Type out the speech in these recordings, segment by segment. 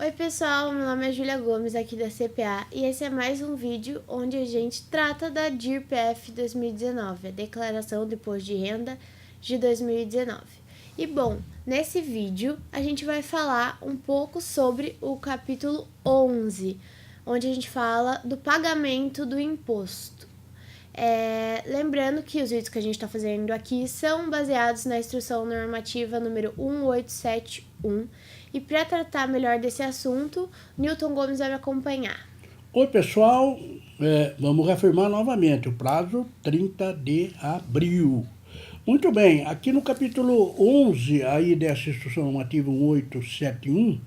Oi pessoal, meu nome é Júlia Gomes aqui da CPA e esse é mais um vídeo onde a gente trata da DIR-PF 2019, a Declaração de Imposto de Renda de 2019. E bom, nesse vídeo a gente vai falar um pouco sobre o capítulo 11, onde a gente fala do pagamento do imposto. Lembrando que os vídeos que a gente está fazendo aqui são baseados na Instrução Normativa número 1871 e para tratar melhor desse assunto, Newton Gomes vai me acompanhar. Oi pessoal, vamos reafirmar novamente o prazo 30 de abril. Muito bem, aqui no capítulo 11 aí dessa Instrução Normativa 1871,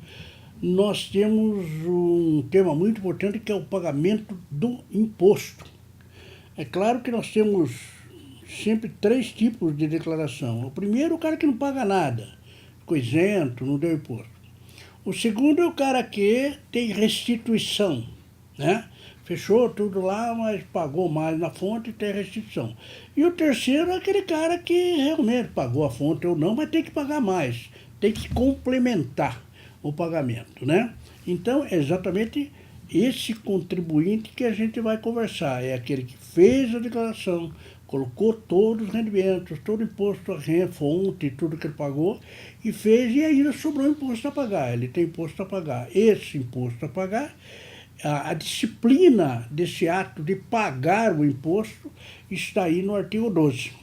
nós temos um tema muito importante que é o pagamento do imposto. É claro que nós temos sempre três tipos de declaração. O primeiro, o cara que não paga nada, ficou isento, não deu imposto. O segundo é o cara que tem restituição, né? Fechou tudo lá, mas pagou mais na fonte e tem restituição. E o terceiro é aquele cara que realmente pagou a fonte ou não, mas tem que pagar mais, tem que complementar o pagamento, né? Então, é exatamente esse contribuinte que a gente vai conversar. É aquele que fez a declaração, colocou todos os rendimentos, todo o imposto, a renda, fonte, tudo que ele pagou, e fez, e ainda sobrou imposto a pagar. Ele tem imposto a pagar. Esse imposto a pagar, a disciplina desse ato de pagar o imposto está aí no artigo 12.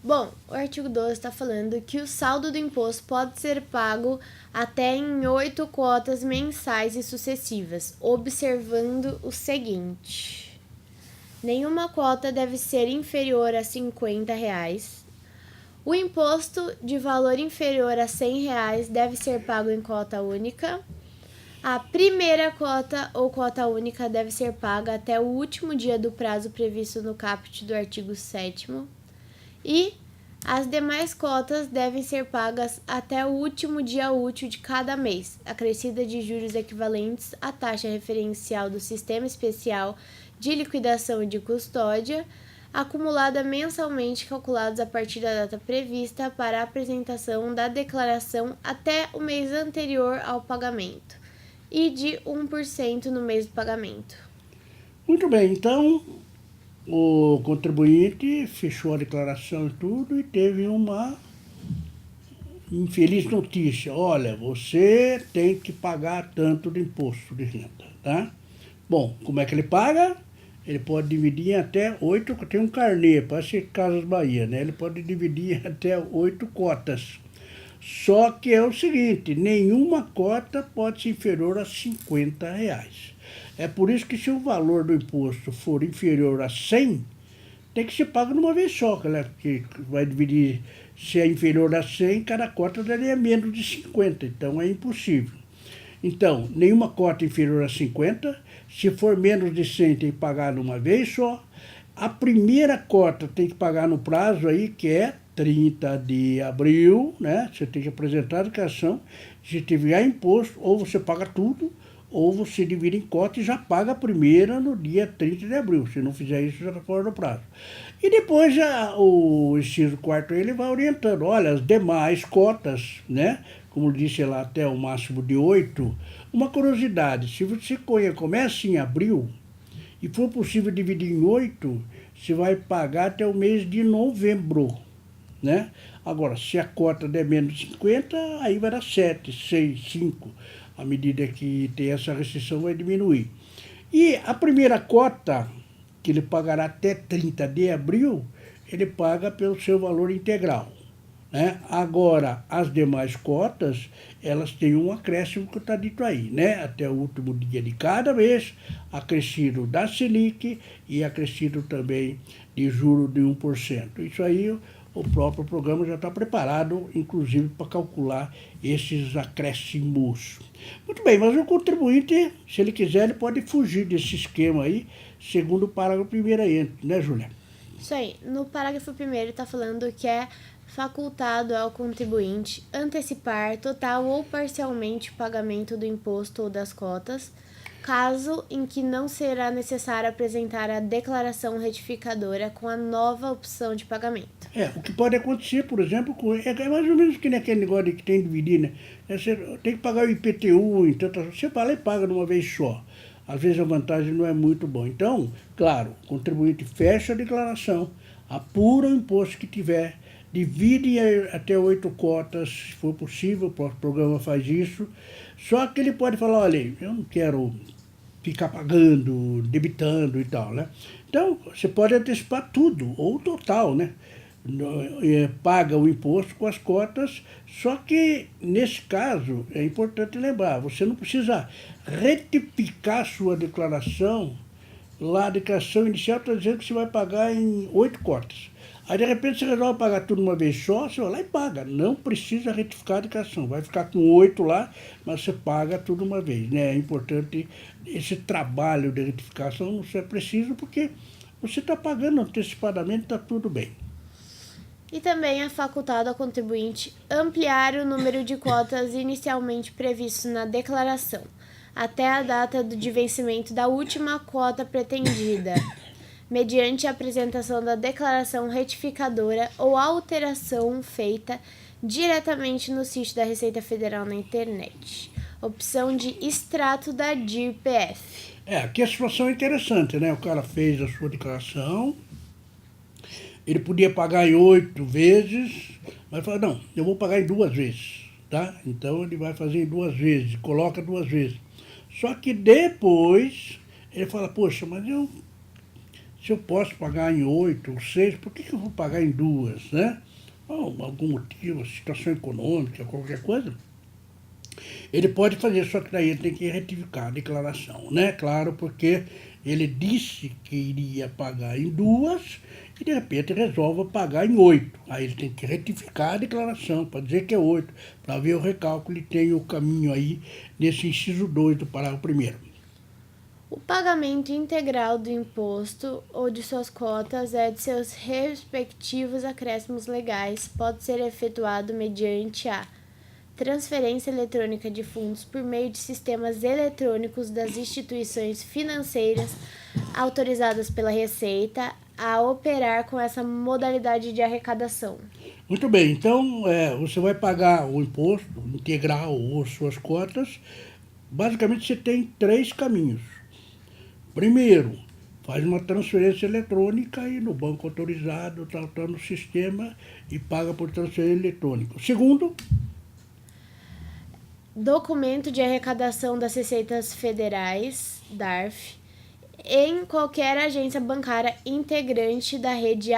Bom, o artigo 12 está falando que o saldo do imposto pode ser pago até em 8 cotas mensais e sucessivas, observando o seguinte: nenhuma cota deve ser inferior a R$50. O imposto de valor inferior a R$100 deve ser pago em cota única. A primeira cota ou cota única deve ser paga até o último dia do prazo previsto no caput do artigo 7º. E as demais cotas devem ser pagas até o último dia útil de cada mês, acrescida de juros equivalentes à taxa referencial do Sistema Especial de Liquidação e de Custódia, acumulada mensalmente, calculados a partir da data prevista para a apresentação da declaração até o mês anterior ao pagamento, e de 1% no mês do pagamento. Muito bem, então o contribuinte fechou a declaração e tudo e teve uma infeliz notícia. Olha, você tem que pagar tanto de imposto de renda, tá? Bom, como é que ele paga? Ele pode dividir em até 8, tem um carnê, parece Casas Bahia, né? Ele pode dividir em até 8 cotas. Só que é o seguinte, nenhuma cota pode ser inferior a R$50. É por isso que se o valor do imposto for inferior a 100, tem que ser pago numa vez só, que vai dividir, se é inferior a 100, cada cota daria menos de 50, então é impossível. Então, nenhuma cota inferior a 50, se for menos de 100 tem que pagar numa vez só. A primeira cota tem que pagar no prazo aí, que é 30 de abril, né? Você tem que apresentar a declaração, se tiver imposto, ou você paga tudo, ou você divide em cota e já paga a primeira no dia 30 de abril. Se não fizer isso, já está fora do prazo. E depois o inciso 4 ele vai orientando, olha, as demais cotas, né? Como disse lá, até o máximo de 8. Uma curiosidade, se você começa em abril e for possível dividir em 8, você vai pagar até o mês de novembro, né? Agora, se a cota der menos de 50, aí vai dar 7, 6, 5. À medida que tem essa restrição, vai diminuir. E a primeira cota, que ele pagará até 30 de abril, ele paga pelo seu valor integral, né? Agora, as demais cotas, elas têm um acréscimo que está dito aí, né? Até o último dia de cada mês, acrescido da Selic e acrescido também de juro de 1%. Isso aí o próprio programa já está preparado, inclusive, para calcular esses acréscimos. Muito bem, mas o contribuinte, se ele quiser, ele pode fugir desse esquema aí, segundo o parágrafo 1º aí, né, Júlia? Isso aí, no parágrafo 1º está falando que é facultado ao contribuinte antecipar total ou parcialmente o pagamento do imposto ou das cotas, caso em que não será necessário apresentar a declaração retificadora com a nova opção de pagamento. O que pode acontecer, por exemplo, é mais ou menos que nem aquele negócio que tem de dividir, né? Você tem que pagar o IPTU, então você vai lá e paga de uma vez só. Às vezes a vantagem não é muito boa. Então, claro, o contribuinte fecha a declaração, apura o imposto que tiver, divide até 8 cotas, se for possível, o programa faz isso. Só que ele pode falar, olha, eu não quero ficar pagando, debitando e tal, né? Então, você pode antecipar tudo, ou o total, né? Paga o imposto com as cotas, só que, nesse caso, é importante lembrar, você não precisa retificar a sua declaração. Lá a declaração inicial está dizendo que você vai pagar em 8 cotas. Aí, de repente, você resolve pagar tudo uma vez só, você vai lá e paga. Não precisa retificar a declaração. Vai ficar com 8 lá, mas você paga tudo uma vez, né? É importante esse trabalho de retificação, não é preciso, porque você está pagando antecipadamente, está tudo bem. E também é facultado ao contribuinte ampliar o número de cotas inicialmente previsto na declaração, até a data de vencimento da última cota pretendida, mediante a apresentação da declaração retificadora ou alteração feita diretamente no sítio da Receita Federal na internet. Opção de extrato da DIR-PF. Aqui a situação é interessante, né? O cara fez a sua declaração, ele podia pagar em 8 vezes, mas falou, não, eu vou pagar em 2 vezes, tá? Então ele vai fazer em 2 vezes, coloca 2 vezes. Só que depois ele fala, poxa, mas se eu posso pagar em 8 ou 6, por que eu vou pagar em 2, né? Algum motivo, situação econômica, qualquer coisa. Ele pode fazer, só que daí ele tem que retificar a declaração, né? Claro, porque ele disse que iria pagar em 2 e de repente resolve pagar em 8. Aí ele tem que retificar a declaração para dizer que é 8, para ver o recálculo e tem o caminho aí nesse inciso 2 do parágrafo 1º. O pagamento integral do imposto ou de suas cotas de seus respectivos acréscimos legais pode ser efetuado mediante a transferência eletrônica de fundos por meio de sistemas eletrônicos das instituições financeiras autorizadas pela Receita a operar com essa modalidade de arrecadação. Muito bem, então você vai pagar o imposto integral ou suas cotas. Basicamente você tem 3 caminhos. Primeiro, faz uma transferência eletrônica e no banco autorizado, está no sistema e paga por transferência eletrônica. Segundo, documento de arrecadação das Receitas Federais, DARF, em qualquer agência bancária integrante da rede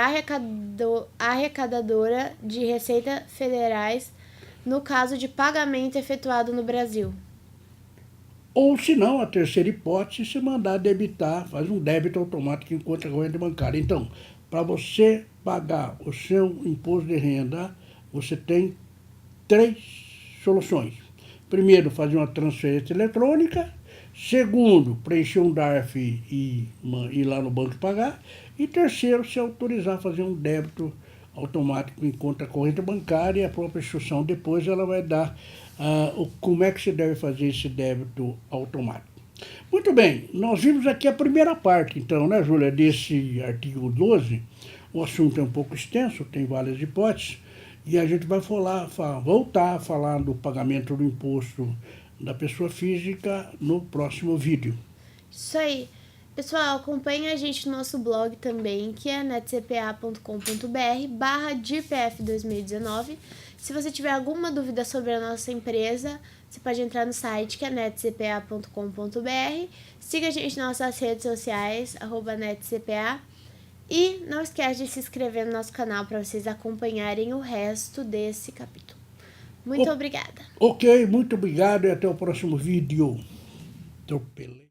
arrecadadora de Receitas Federais, no caso de pagamento efetuado no Brasil. Ou, se não, a terceira hipótese, se mandar debitar, faz um débito automático em conta corrente bancária. Então, para você pagar o seu imposto de renda, você tem 3 soluções. Primeiro, fazer uma transferência eletrônica. Segundo, preencher um DARF e ir lá no banco pagar. E terceiro, se autorizar a fazer um débito automático em conta corrente bancária, e a própria instituição depois ela vai dar como é que se deve fazer esse débito automático. Muito bem, nós vimos aqui a primeira parte, então, né, Júlia, desse artigo 12. O assunto é um pouco extenso, tem várias hipóteses, e a gente vai voltar a falar do pagamento do imposto da pessoa física no próximo vídeo. Isso aí. Pessoal, acompanhe a gente no nosso blog também, que é netcpa.com.br/DIRPF 2019. Se você tiver alguma dúvida sobre a nossa empresa, você pode entrar no site, que é netcpa.com.br. Siga a gente nas nossas redes sociais, @netcpa. E não esquece de se inscrever no nosso canal para vocês acompanharem o resto desse capítulo. Muito obrigada. Ok, muito obrigado e até o próximo vídeo. Tropelei.